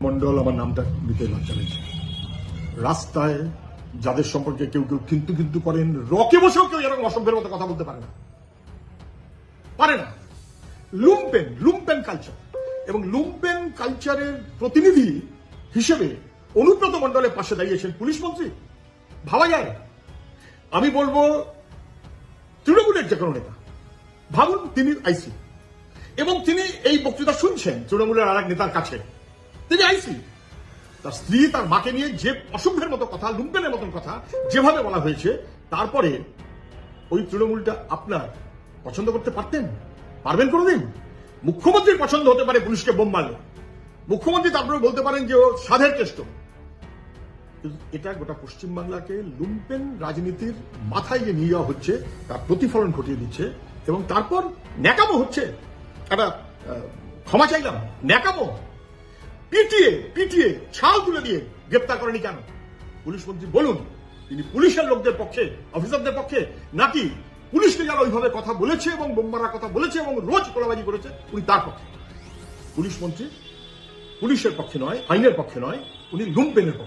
মন্ডল আমার নামটা নিতে লজ্জা নেই। রাস্তায় যাদের সম্পর্কে কেউ কেউ কিন্তু কিন্তু করেন, রকে বসেও কেউ এরকম অসভ্যের মতো কথা বলতে পারে না, পারে না। লুম্পেন কালচার এবং লুম্পেন কালচারের প্রতিনিধি হিসেবে অনুব্রত মন্ডলের পাশে দাঁড়িয়েছেন পুলিশ মন্ত্রী। ভাবা যায়? আমি বলবো তৃণমূলের যে কোনো নেতা, ভাবুন তিনি আইসি এবং তিনি এই বক্তৃতা শুনছেন তৃণমূলের আর এক নেতার কাছে, তিনি আইসি। তার স্ত্রী তার মাকে নিয়ে যে অসভ্যের মতো কথা, লুম্পেনের মতন কথা যেভাবে বলা হয়েছে, তারপরে ওই তৃণমূলটা আপনার পছন্দ করতে পারবেন কোনোদিন? মুখ্যমন্ত্রীর পছন্দ হতে পারে পুলিশকে বোম মারলে, মুখ্যমন্ত্রী তারপরে বলতে পারেন যে ও সাধের কেষ্ট, কিন্তু এটা গোটা পশ্চিমবাংলাকে লুম্পেন রাজনীতির মাথায় যে নিয়ে যাওয়া হচ্ছে তার প্রতিফলন ঘটিয়ে দিচ্ছে। এবং তারপর ন্যাকামো হচ্ছে, একটা ক্ষমা চাইলাম, ন্যাকামো পিটিয়ে ছাল তুলে দিয়ে গ্রেপ্তার করেনি কেন? পুলিশ মন্ত্রী বলুন, তিনি পুলিশের লোকদের পক্ষে, অফিসারদের পক্ষে, নাকি পুলিশকে যারা ওইভাবে কথা বলেছে এবং বোমমারার কথা বলেছে এবং রোজ তোলাবাজি করেছে উনি তার পক্ষে? পুলিশ মন্ত্রী পুলিশের পক্ষে নয়, আইনের পক্ষে নয়, উনি লুম্পেনের পক্ষে।